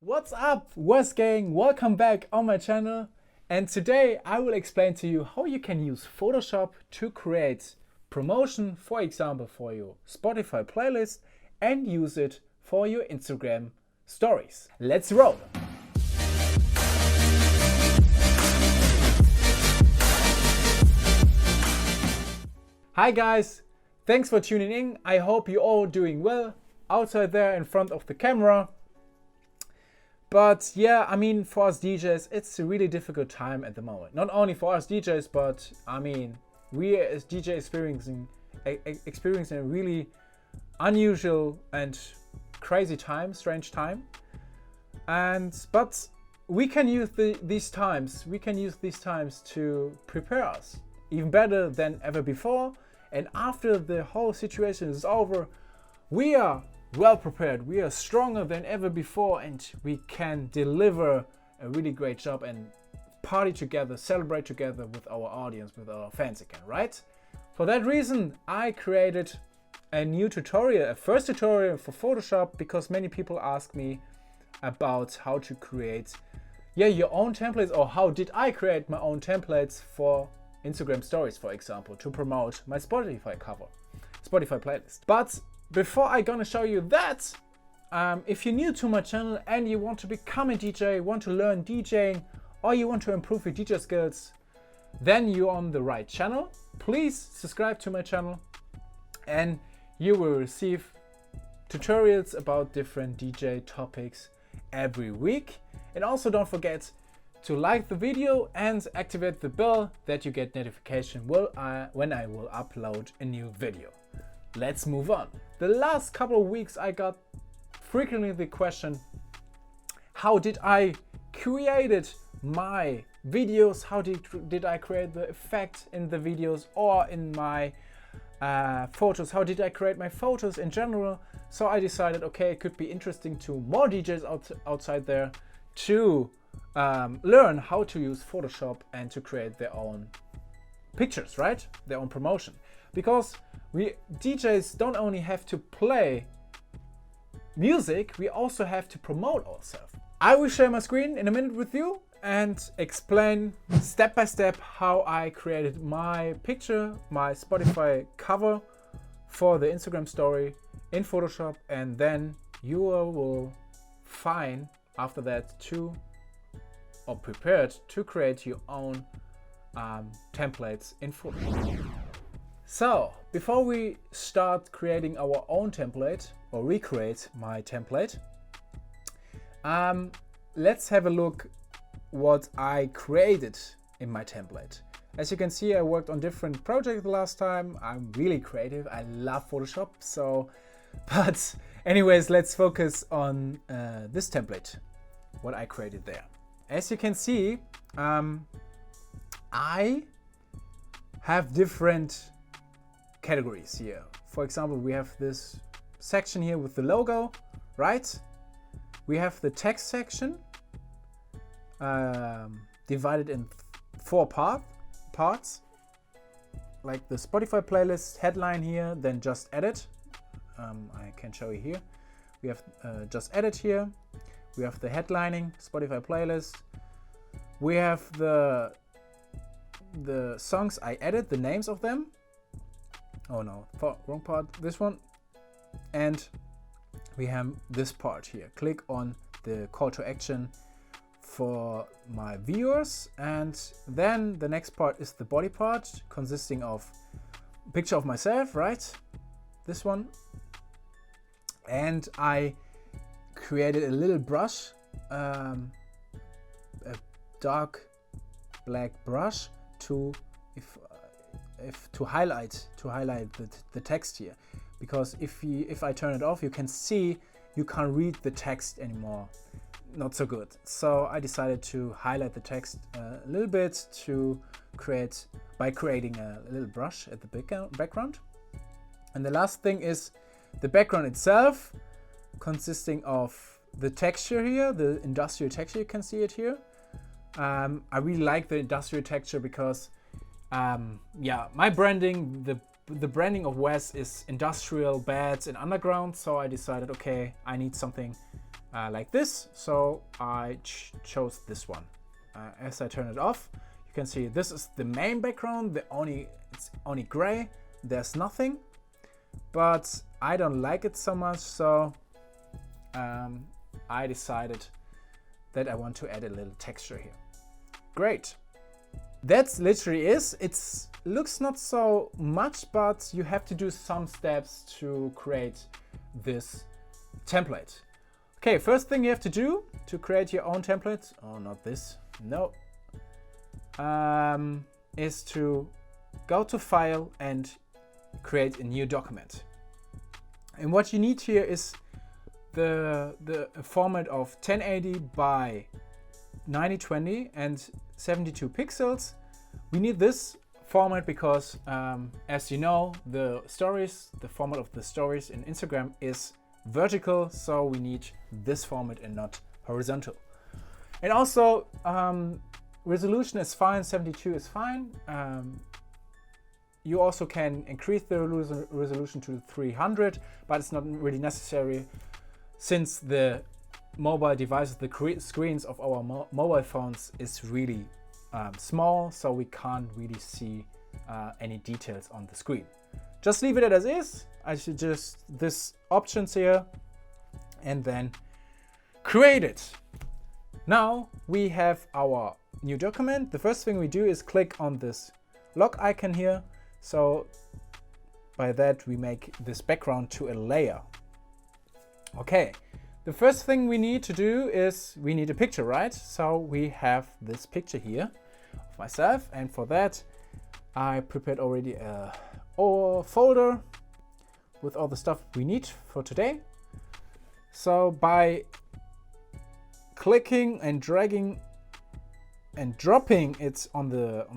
What's up, West Gang? Welcome back on my channel. And today I will explain to you how you can use Photoshop to create promotion, for example, for your Spotify playlist and use it for your Instagram stories. Let's roll! Hi guys, thanks for tuning in. I hope you're all doing well outside there in front of the camera. But yeah, I mean, for us DJs, it's a really difficult time at the moment. Not only for us DJs, but I mean, we as DJ experiencing a really unusual and crazy time, strange time. But we can use these times. We can use these times to prepare us even better than ever before. And after the whole situation is over, we are well prepared, we are stronger than ever before, and we can deliver a really great job and party together, celebrate together with our audience, with our fans again, right? For that reason, I created a new tutorial, a first tutorial for Photoshop, because many people ask me about how to create your own templates, or how did I create my own templates for Instagram stories, for example, to promote my Spotify playlist. But before I'm gonna show you that, if you're new to my channel and you want to become a DJ, want to learn DJing, or you want to improve your DJ skills, then you're on the right channel. Please subscribe to my channel and you will receive tutorials about different DJ topics every week. And also don't forget to like the video and activate the bell that you get notification when I will upload a new video. Let's move on. The last couple of weeks I got frequently the question, how did I create my videos? How did I create the effect in the videos or in my photos? How did I create my photos in general? So I decided, okay, it could be interesting to more DJs outside there to learn how to use Photoshop and to create their own pictures, right? Their own promotion. Because we DJs don't only have to play music, we also have to promote ourselves. I will share my screen in a minute with you and explain step by step how I created my picture, my Spotify cover for the Instagram story in Photoshop, and then you will find after that prepared to create your own templates in Photoshop. So, before we start creating our own template or recreate my template, let's have a look what I created in my template. As you can see, I worked on different projects the last time. I'm really creative. I love Photoshop. But anyways, let's focus on this template, what I created there. As you can see, I have different categories here. For example, we have this section here with the logo, right? We have the text section divided in 4 parts, like the Spotify playlist headline here, then just edit. I can show you here. We have just edit here. We have the headlining Spotify playlist. We have the songs I added, the names of them. Oh no, wrong part, this one. And we have this part here. Click on the call to action for my viewers. And then the next part is the body part, consisting of a picture of myself, right? This one. And I created a little brush, a dark black brush to highlight the text here, because if I turn it off, you can see you can't read the text anymore. Not so good. So I decided to highlight the text a little bit by creating a little brush at the background. And the last thing is the background itself, consisting of the texture here, the industrial texture. You can see it here. I really like the industrial texture because my branding, the branding of Wes is industrial, beds and underground. So I decided, okay, I need something like this. So I chose this one. As I turn it off, you can see this is the main background. It's only gray. There's nothing, but I don't like it so much. So I decided that I want to add a little texture here. Great. That's literally is. It looks not so much, but you have to do some steps to create this template. Okay, first thing you have to do to create your own template, oh, not this, no, is to go to File and create a new document. And what you need here is the format of 1080 by 9020 and 72 pixels. We need this format because, as you know, the format of the stories in Instagram is vertical, so we need this format and not horizontal. And also, resolution is fine, 72 is fine. You also can increase the resolution to 300, but it's not really necessary since the mobile devices, the screens of our mobile phones is really small, so we can't really see any details on the screen. Just leave it as is. I should just this options here and then create it. Now we have our new document. The first thing we do is click on this log icon here. So by that we make this background to a layer. Okay, the first thing we need to do is we need a picture, right? So we have this picture here of myself, and for that I prepared already a folder with all the stuff we need for today. So by clicking and dragging and dropping it on the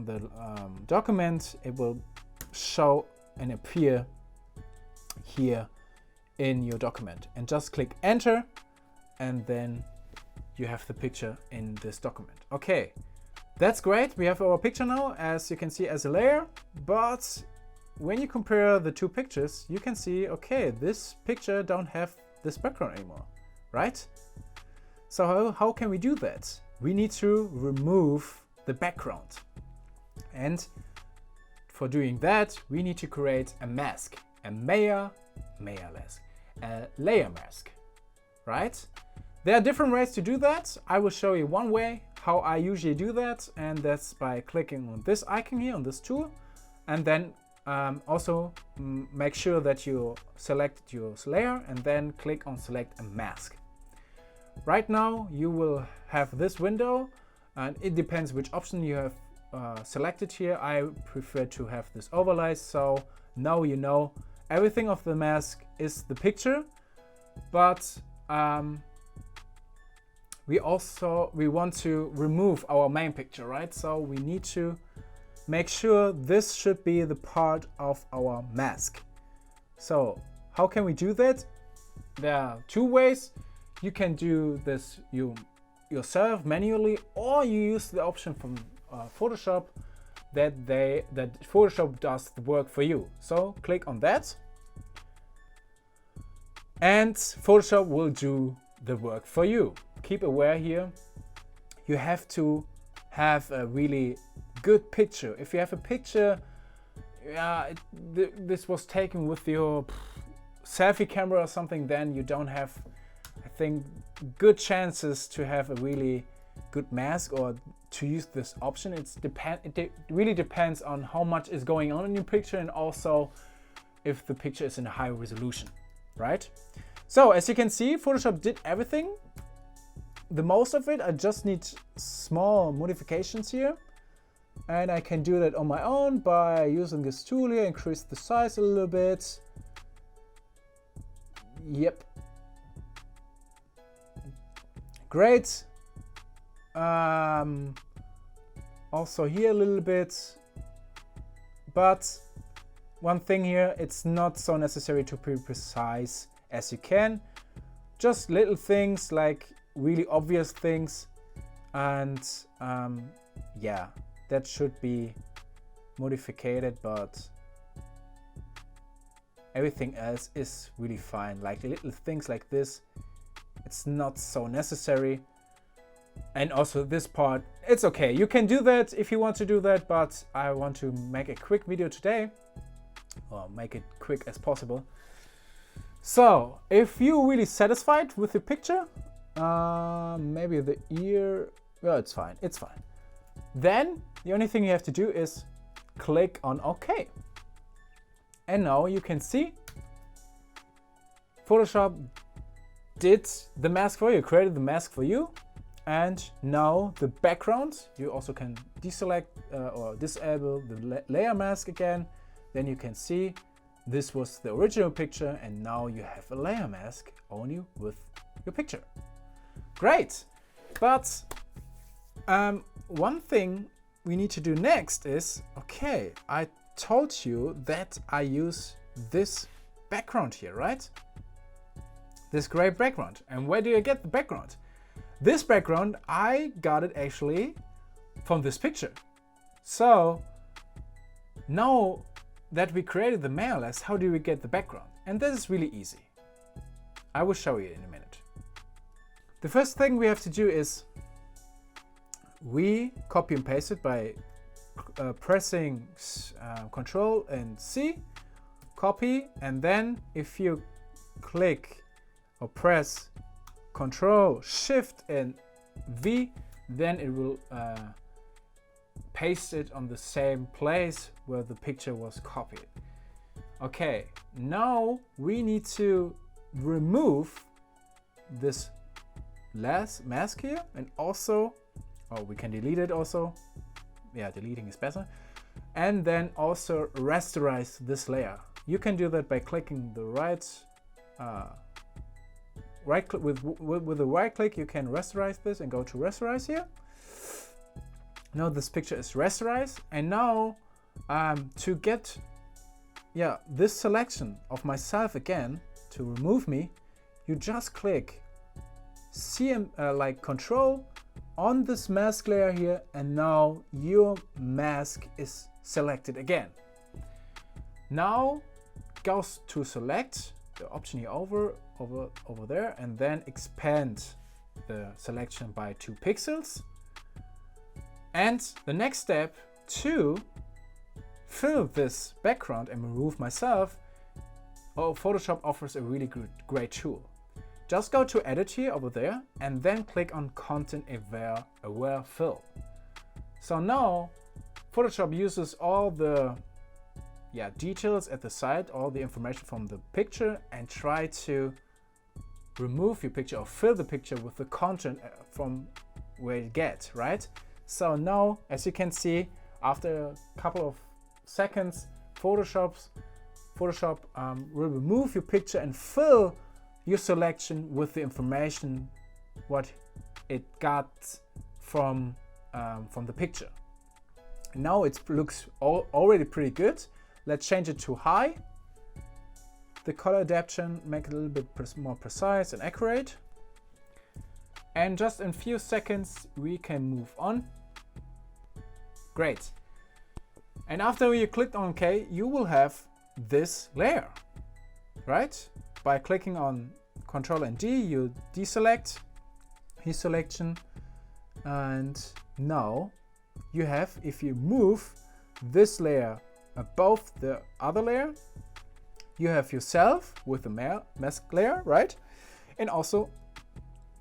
document, it will show and appear here in your document. And just click enter, and then you have the picture in this document. Okay, that's great. We have our picture now, as you can see, as a layer, but when you compare the two pictures, you can see, okay, this picture don't have this background anymore, right? So how can we do that? We need to remove the background. And for doing that, we need to create a mask, a layer mask, right? There are different ways to do that. I will show you one way how I usually do that, and that's by clicking on this icon here, on this tool, and then also make sure that you select your layer and then click on select a mask. Right now you will have this window, and it depends which option you have selected here. I prefer to have this overlay, so now you know everything of the mask is the picture, but we want to remove our main picture, right? So we need to make sure this should be the part of our mask. So how can we do that? There are two ways. You can do this yourself manually, or you use the option from Photoshop that Photoshop does the work for you. So click on that, and Photoshop will do the work for you. Keep aware here, you have to have a really good picture. If you have a picture, this was taken with your selfie camera or something, then you don't have, I think, good chances to have a really good mask or to use this option. It really depends on how much is going on in your picture, and also if the picture is in a high resolution, right? So as you can see, Photoshop did everything. The most of it, I just need small modifications here, and I can do that on my own by using this tool here, increase the size a little bit. Yep. Great. Also here a little bit, but one thing here, it's not so necessary to be precise as you can. Just little things, like really obvious things, and yeah, that should be modified, but everything else is really fine. Like little things like this, It's not so necessary. And also this part, it's okay. You can do that if you want to do that, but I want to make a quick video today, or make it quick as possible. So if you're really satisfied with the picture, maybe the ear, well, it's fine, it's fine. Then the only thing you have to do is click on OK. And now you can see Photoshop did the mask for you, created the mask for you. And now the background, you also can deselect or disable the layer mask again. Then you can see this was the original picture and now you have a layer mask only with your picture. Great. But one thing we need to do next is, okay, I told you that I use this background here, right? This gray background. And where do I get the background? This background, I got it actually from this picture. So now that we created the mask, how do we get the background? And this is really easy. I will show you in a minute. The first thing we have to do is we copy and paste it by pressing Ctrl and C, copy, and then if you click or press Ctrl, Shift and V, then it will paste it on the same place where the picture was copied. Okay, now we need to remove this last mask here, and also, oh, we can delete it also. Yeah, deleting is better. And then also rasterize this layer. You can do that by clicking the right click with the right click. You can rasterize this and go to rasterize here. Now this picture is rasterized, and now to get this selection of myself again, to remove me, you just click like Control on this mask layer here, and now your mask is selected again. Now goes to select the option here over there, and then expand the selection by 2 pixels. And the next step, to fill this background and remove myself, Photoshop offers a really great tool. Just go to Edit here over there and then click on Content Aware Fill. So now Photoshop uses all the details at the side, all the information from the picture, and try to remove your picture or fill the picture with the content from where you get, right? So now, as you can see, after a couple of seconds, Photoshop will remove your picture and fill your selection with the information what it got from the picture. Now it looks already pretty good. Let's change it to high. The color adaptation, make it a little bit more precise and accurate. And just in a few seconds, we can move on. Great. And after you clicked on OK, you will have this layer, right? By clicking on Ctrl and D, you deselect his selection. And now you have, if you move this layer above the other layer, you have yourself with the mask layer, right? And also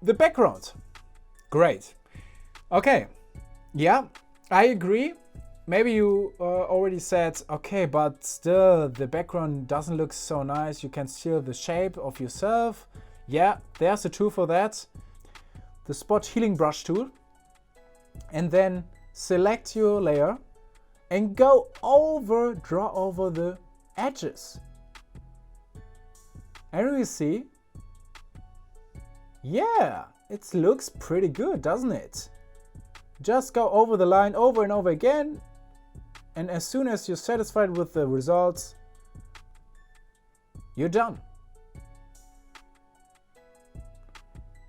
the background. Great. Okay. Yeah, I agree. Maybe you already said, okay, but still the background doesn't look so nice. You can see the shape of yourself. Yeah, there's a tool for that. The Spot Healing Brush tool. And then select your layer and go draw over the edges. And you see, yeah, it looks pretty good, doesn't it? Just go over the line over and over again, and as soon as you're satisfied with the results, you're done.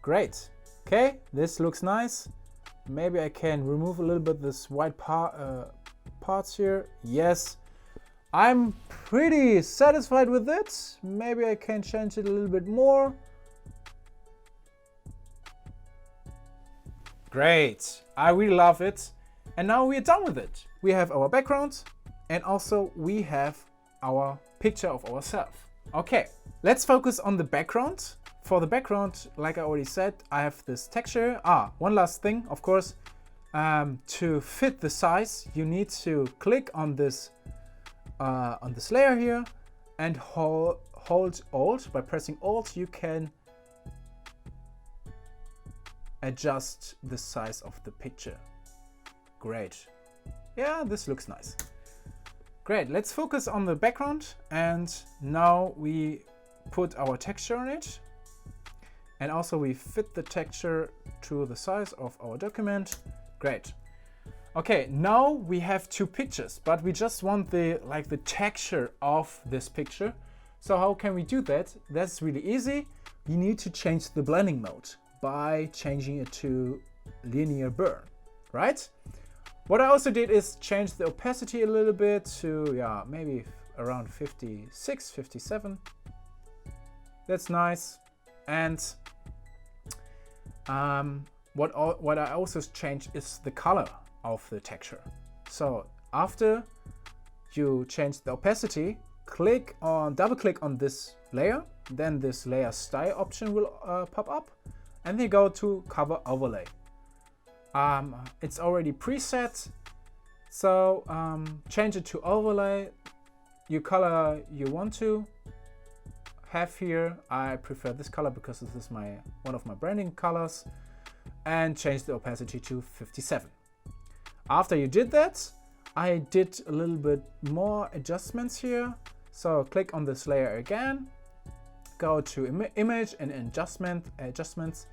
Great. Okay, this looks nice. Maybe I can remove a little bit this white parts here. Yes, I'm pretty satisfied with it. Maybe I can change it a little bit more. Great, I really love it. And now we're done with it. We have our background and also we have our picture of ourselves. Okay, let's focus on the background. For the background, like I already said, I have this texture. One last thing, of course, to fit the size, you need to click on this layer here and hold Alt. By pressing Alt, you can adjust the size of the picture. Great. Yeah, this looks nice. Great, let's focus on the background, and now we put our texture on it. And also we fit the texture to the size of our document. Great. Okay, now we have two pictures, but we just want the texture of this picture. So how can we do that? That's really easy. You need to change the blending mode by changing it to linear burn, right? What I also did is change the opacity a little bit to, yeah, maybe around 56, 57. That's nice. And what I also changed is the color of the texture. So after you change the opacity, double click on this layer, then this layer style option will pop up, and then go to cover overlay. It's already preset, so change it to overlay, your color you want to have here. I prefer this color because this is one of my branding colors, and change the opacity to 57. After you did that, I did a little bit more adjustments here. So click on this layer again, go to image and adjustments,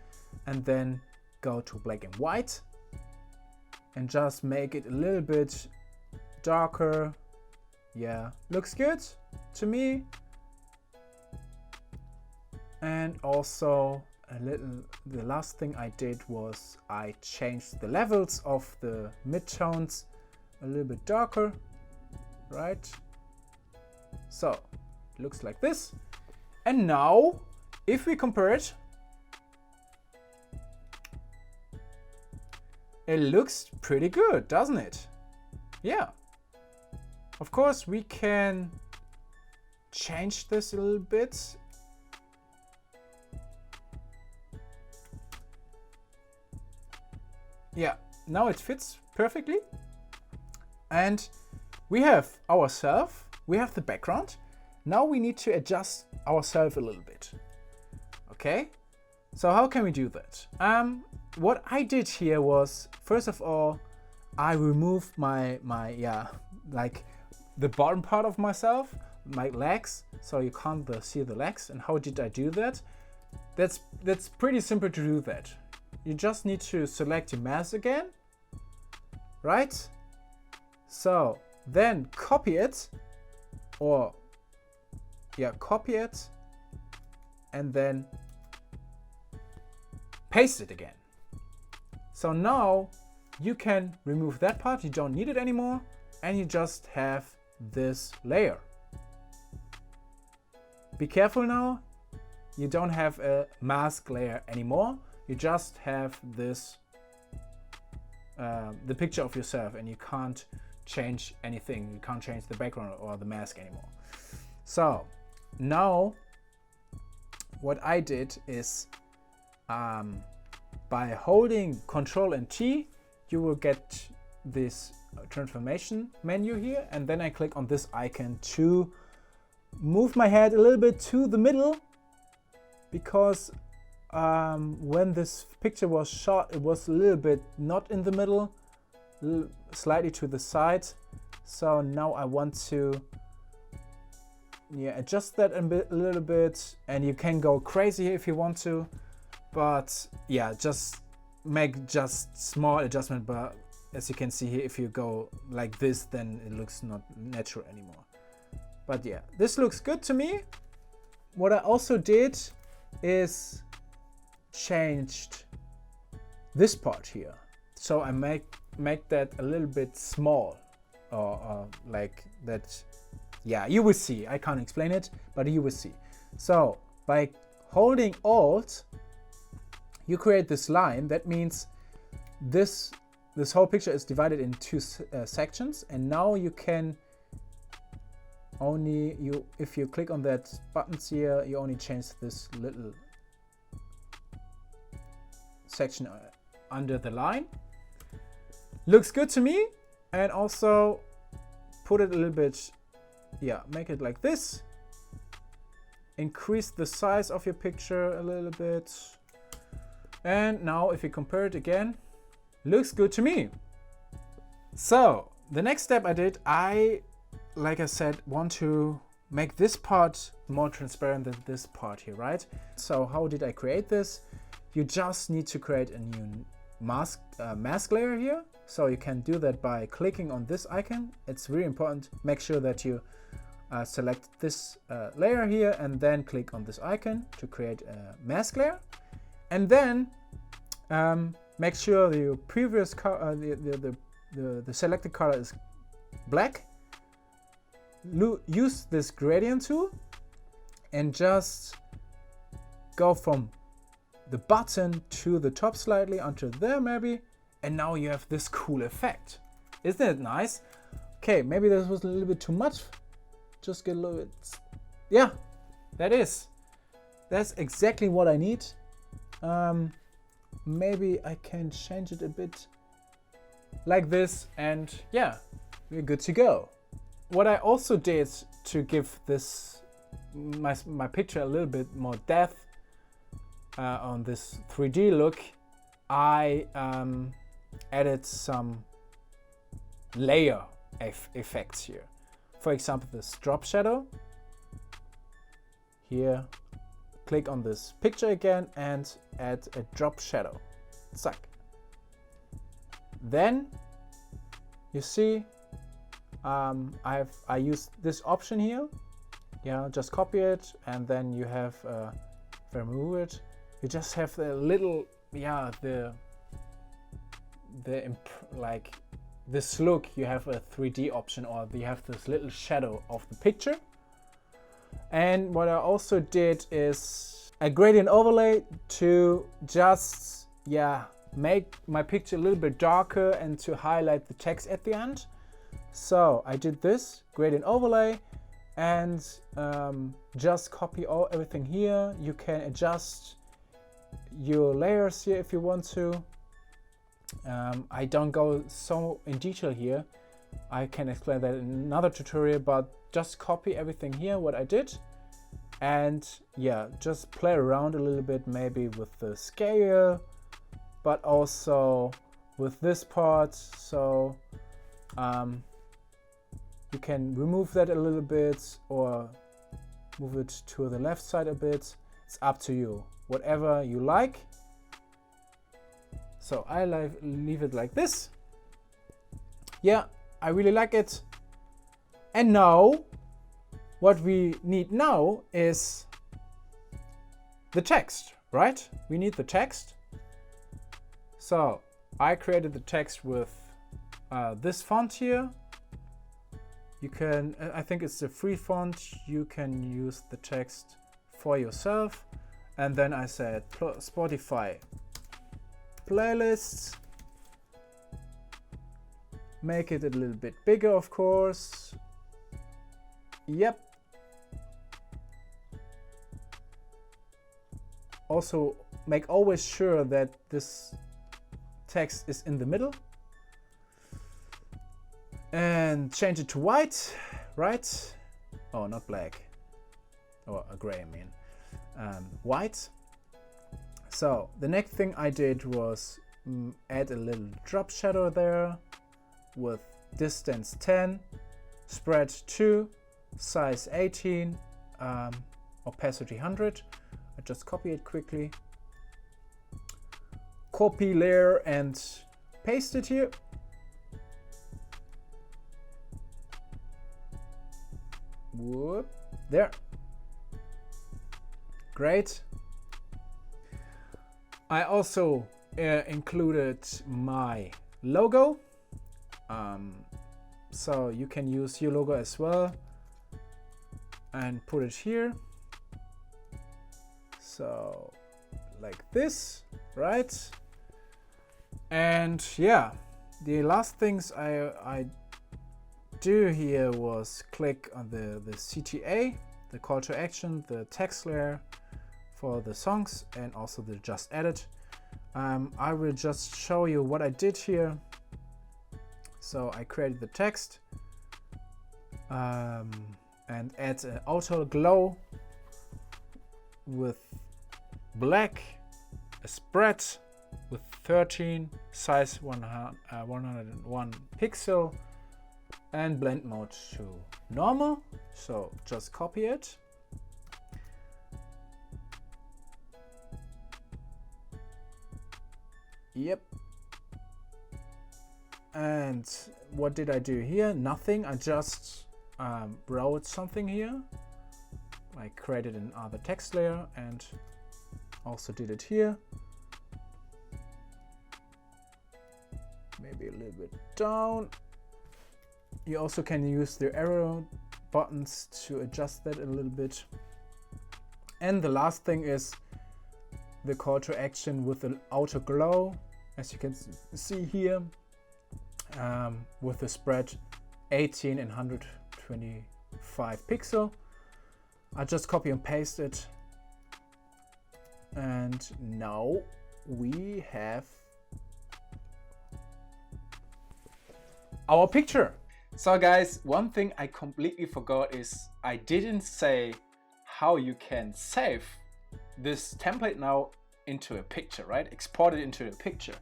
and then go to black and white, and just make it a little bit darker. Yeah, looks good to me. And also the last thing I did was I changed the levels of the midtones a little bit darker, right? So it looks like this. And now if we compare it, it looks pretty good, doesn't it? Yeah. Of course, we can change this a little bit. Yeah, now it fits perfectly. And we have ourselves, we have the background. Now we need to adjust ourselves a little bit. Okay, so how can we do that? What I did here was, first of all, I removed my the bottom part of myself, my legs, so you can't see the legs. And how did I do that? That's pretty simple to do that. You just need to select your mask again, right? So then copy it, copy it, and then paste it again. So now you can remove that part, you don't need it anymore, and you just have this layer. Be careful now, you don't have a mask layer anymore. You just have this, the picture of yourself, and you can't change anything. You can't change the background or the mask anymore. So now what I did is, by holding Ctrl and T, you will get this transformation menu here, and then I click on this icon to move my head a little bit to the middle, because when this picture was shot, it was a little bit not in the middle, slightly to the side. So now I want to adjust that a little bit, and you can go crazy if you want to, but yeah, just make small adjustment. But as you can see here, if you go like this, then it looks not natural anymore. But yeah, this looks good to me. What I also did is changed this part here, so I make that a little bit small, or like that. Yeah, you will see. I can't explain it, but you will see. So by holding Alt, you create this line. That means this whole picture is divided in two sections, and now you can only, if you click on that buttons here, you only change this little section under the line. Looks good to me. And also put it a little bit, yeah, make it like this. Increase the size of your picture a little bit. And now if you compare it again, looks good to me. So the next step I did, like I said, want to make this part more transparent than this part here, right? So how did I create this? You just need to create a new mask layer here. So you can do that by clicking on this icon. It's really important. Make sure that you select this layer here and then click on this icon to create a mask layer. And then make sure the previous color, the selected color is black. Use this gradient tool and just go from the bottom to the top slightly until there maybe, and now you have this cool effect. Isn't it nice? Okay, maybe this was a little bit too much. Just get a little bit, yeah, that's exactly what I need. Maybe I can change it a bit like this, and yeah, we're good to go. What I also did to give this my picture a little bit more depth on this 3D look, I added some layer effects here. For example, this drop shadow. Here, click on this picture again and add a drop shadow. Zack. Then you see I used this option here. Yeah, just copy it, and then you have if I remove it, you just have a little, yeah, like this look. You have a 3D option, or you have this little shadow of the picture. And what I also did is a gradient overlay to just, yeah, make my picture a little bit darker and to highlight the text at the end. So I did this gradient overlay and just copy everything here. You can adjust your layers here if you want to. I don't go so in detail here. I can explain that in another tutorial, but just copy everything here, what I did. And yeah, just play around a little bit, maybe with the scale, but also with this part. So you can remove that a little bit or move it to the left side a bit. It's up to you, whatever you like. So I leave it like this. Yeah, I really like it. And now, what we need now is the text, right? We need the text. So I created the text with this font here. You can, I think it's the free font. You can use the text for yourself. And then I said Spotify playlists. Make it a little bit bigger, of course. Yep. Also, make always sure that this text is in the middle. And change it to white, right? Oh, not black. Or a gray, I mean. White. So the next thing I did was add a little drop shadow there with distance 10, spread 2, size 18, opacity 100. I just copy it quickly. Copy layer and paste it here. Whoop, there. Great. I also included my logo. So you can use your logo as well and put it here. So like this, right? And yeah, the last things I do here was click on the CTA, the call to action, the text layer for the songs, and also the just edit. I will just show you what I did here. So I created the text and add an auto glow with black, a spread with 13, size 101 pixel, and blend mode to normal. So just copy it. Yep. And what did I do here? Nothing. I just wrote something here. I created another text layer and also did it here. Maybe a little bit down. You also can use the arrow buttons to adjust that a little bit. And the last thing is the call to action with the auto glow, as you can see here, with the spread 18 and 125 pixel. I just copy and paste it, and now we have our picture. So guys, one thing I completely forgot is I didn't say how you can save this template now into a picture, right? Export it into a picture.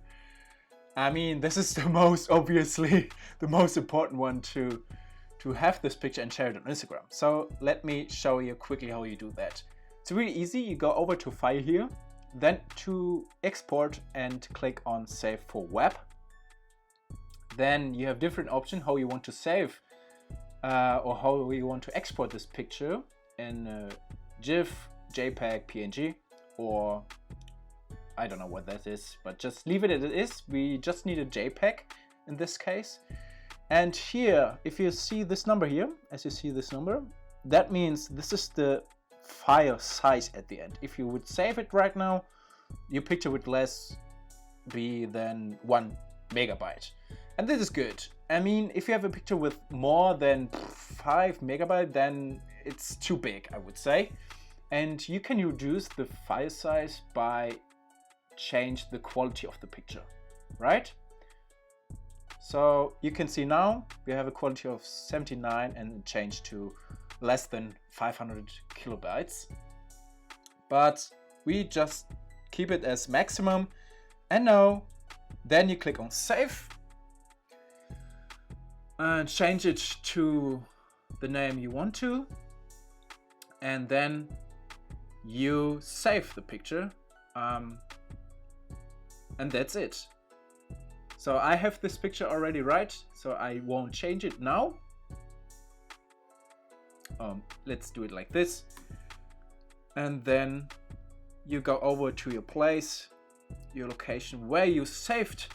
I mean, this is the most, obviously, the most important one to have this picture and share it on Instagram. So let me show you quickly how you do that. It's really easy. You go over to File here, then to Export and click on Save for Web. Then you have different options how you want to save or how you want to export this picture in GIF, JPEG, PNG, or I don't know what that is, but just leave it as it is. We just need a JPEG in this case. And here, if you see this number here, as you see this number, that means this is the file size at the end. If you would save it right now, your picture would less be than 1 megabyte. And this is good. I mean, if you have a picture with more than 5 megabyte, then it's too big, I would say. And you can reduce the file size by change the quality of the picture, right? So you can see now we have a quality of 79 and change to less than 500 kilobytes. But we just keep it as maximum. And now, then you click on Save and change it to the name you want to. And then you save the picture. And that's it. So I have this picture already, right? So I won't change it now. Let's do it like this. And then you go over to your place, your location where you saved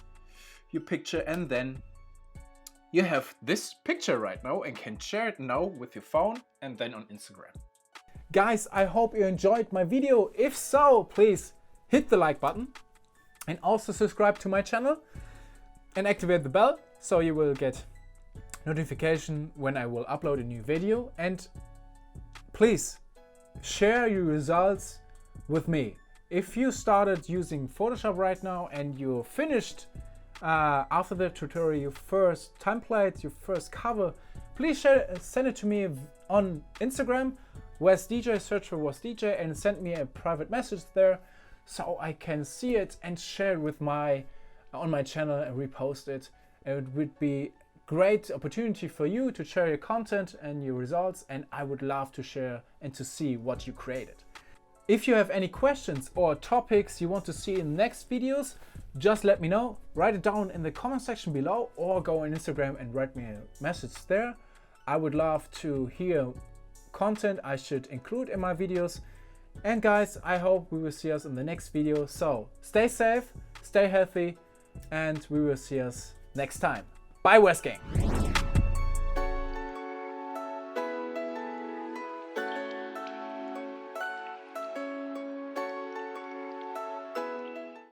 your picture, and then you have this picture right now and can share it now with your phone and then on Instagram. Guys, I hope you enjoyed my video. If so, please hit the like button and also subscribe to my channel and activate the bell so you will get notification when I will upload a new video. And please share your results with me. If you started using Photoshop right now and you finished after the tutorial your first template, your first cover, please send it to me on Instagram, @WasDJ, search for WasDJ, and send me a private message there so I can see it and share it with on my channel and repost it. It would be great opportunity for you to share your content and your results, and I would love to share and to see what you created. If you have any questions or topics you want to see in the next videos, just let me know. Write it down in the comment section below or go on Instagram and write me a message there. I would love to hear content I should include in my videos. And guys, I hope we will see us in the next video. So stay safe, stay healthy, and we will see us next time. Bye, West Gang.